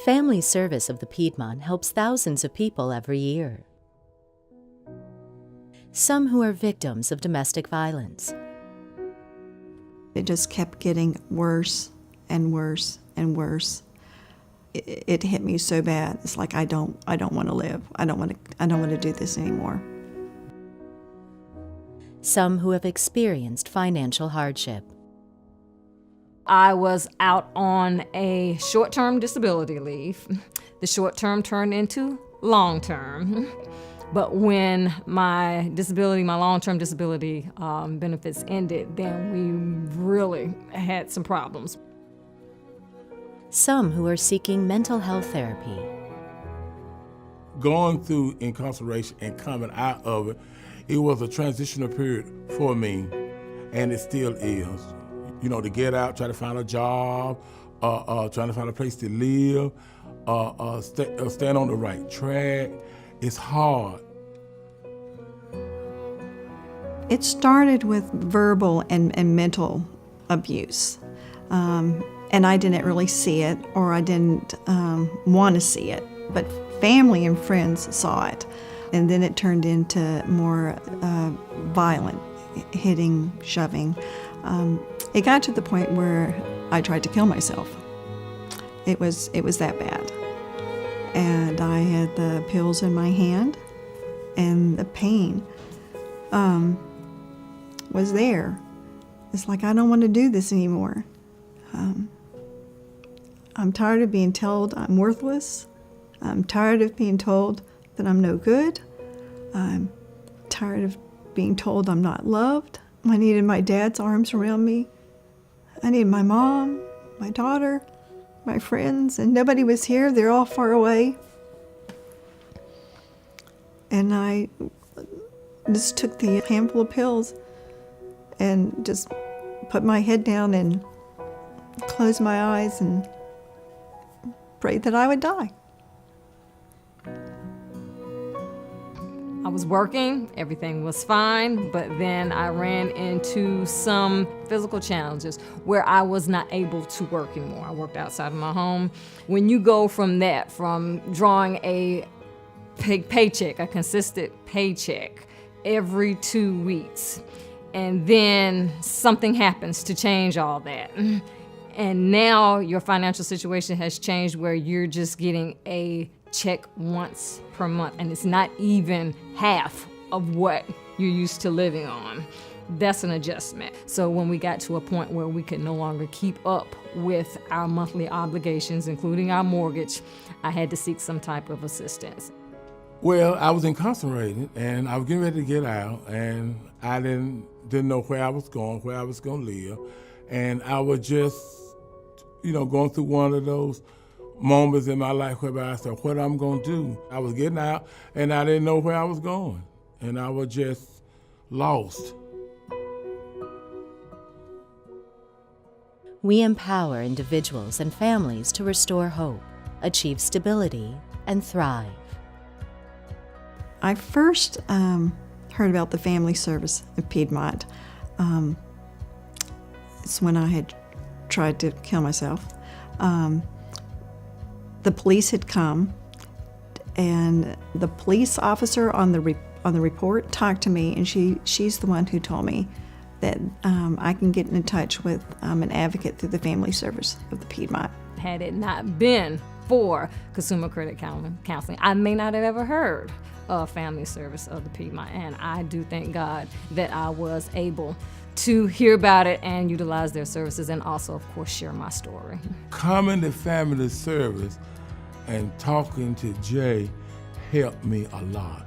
Family Service of the Piedmont helps thousands of people every year. Some who are victims of domestic violence. It just kept getting worse and worse and worse. It hit me so bad. It's like I don't want to live. I don't want to do this anymore. Some who have experienced financial hardship. I was out on a short-term disability leave. The short-term turned into long-term. But when my long-term disability benefits ended, then we really had some problems. Some who are seeking mental health therapy. Going through incarceration and coming out of it, it was a transitional period for me, and it still is. You know, to get out, try to find a job, trying to find a place to live, stand on the right track. It's hard. It started with verbal and mental abuse. And I didn't really see it, or I didn't want to see it. But family and friends saw it. And then it turned into more violent, hitting, shoving. It got to the point where I tried to kill myself. It was that bad. And I had the pills in my hand, and the pain was there. It's like, I don't want to do this anymore. I'm tired of being told I'm worthless. I'm tired of being told that I'm no good. I'm tired of being told I'm not loved. I needed my dad's arms around me. I needed my mom, my daughter, my friends, and nobody was here. They're all far away. And I just took the handful of pills and just put my head down and closed my eyes and prayed that I would die. I was working, everything was fine, but then I ran into some physical challenges where I was not able to work anymore. I worked outside of my home. When you go from drawing a paycheck, a consistent paycheck every 2 weeks, and then something happens to change all that. And now your financial situation has changed where you're just getting a check once per month, and it's not even half of what you're used to living on. That's an adjustment. So when we got to a point where we could no longer keep up with our monthly obligations, including our mortgage, I had to seek some type of assistance. Well, I was incarcerated, and I was getting ready to get out, and I didn't know where I was going to live, and I was just, going through one of those moments in my life where I said, what I'm going to do? I was getting out, and I didn't know where I was going, and I was just lost. We empower individuals and families to restore hope, achieve stability, and thrive. I first heard about the Family Service of Piedmont. It's when I had tried to kill myself. The police had come, and the police officer on the report talked to me, and she's the one who told me that I can get in touch with an advocate through the Family Service of the Piedmont. Had it not been for consumer credit counseling, I may not have ever heard of Family Service of the Piedmont, and I do thank God that I was able to hear about it and utilize their services, and also, of course, share my story. Coming to Family Service and talking to Jay helped me a lot.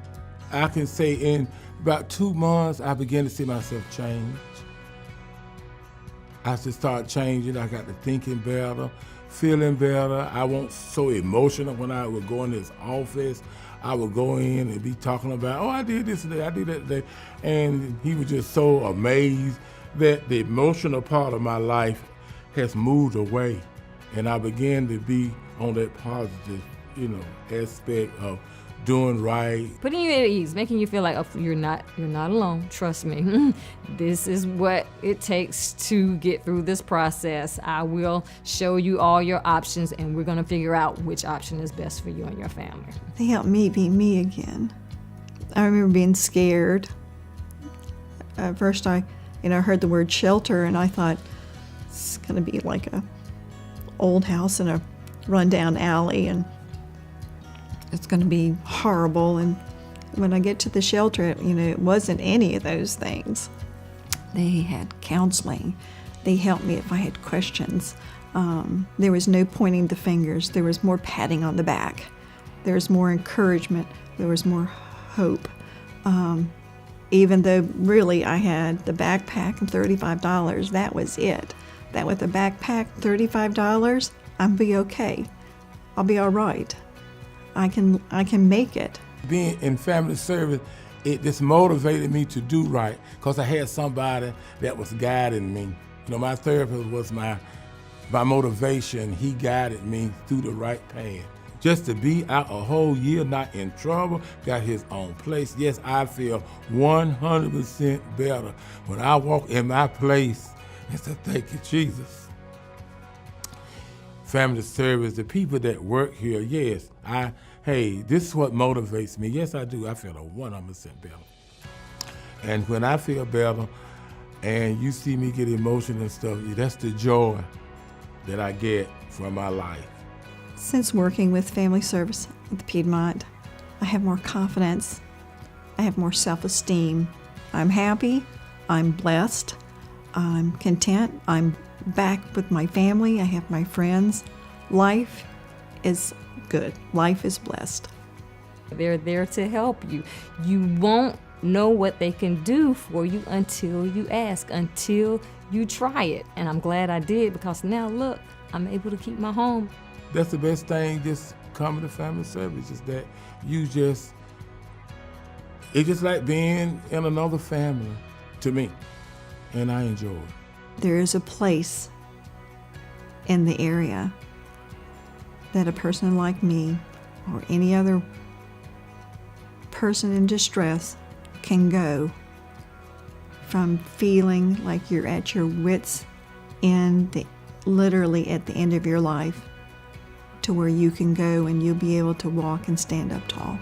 I can say in about 2 months, I began to see myself change. I should start changing. I got to thinking better, feeling better. I wasn't so emotional when I would go in his office. I would go in and be talking about, I did this today, I did that today. And he was just so amazed that the emotional part of my life has moved away. And I began to be on that positive, aspect of doing right. Putting you at ease, making you feel like, oh, you're not alone. Trust me. This is what it takes to get through this process. I will show you all your options, and we're going to figure out which option is best for you and your family. They helped me be me again. I remember being scared. At first, I heard the word shelter, and I thought it's going to be like a old house in a rundown alley, and it's going to be horrible. And when I get to the shelter, it wasn't any of those things. They had counseling. They helped me if I had questions. There was no pointing the fingers. There was more patting on the back. There was more encouragement. There was more hope. Even though really I had the backpack and $35, that was it. That with the backpack, $35, I'll be okay. I'll be all right. I can make it. Being in family service, it just motivated me to do right because I had somebody that was guiding me. My therapist was my motivation. He guided me through the right path. Just to be out a whole year, not in trouble, got his own place. Yes, I feel 100% better when I walk in my place and say, thank you, Jesus. Family service, the people that work here, yes, this is what motivates me. Yes, I do. I feel 100% better. And when I feel better and you see me get emotional and stuff, that's the joy that I get from my life. Since working with family service at the Piedmont, I have more confidence. I have more self-esteem. I'm happy. I'm blessed. I'm content. I'm back with my family. I have my friends. Life is good. Life is blessed. They're there to help you. You won't know what they can do for you until you ask, until you try it. And I'm glad I did, because now look, I'm able to keep my home. That's the best thing, just coming to family service, is that it's just like being in another family to me, and I enjoy it. There is a place in the area that a person like me or any other person in distress can go from feeling like you're at your wits' end, literally at the end of your life, to where you can go and you'll be able to walk and stand up tall.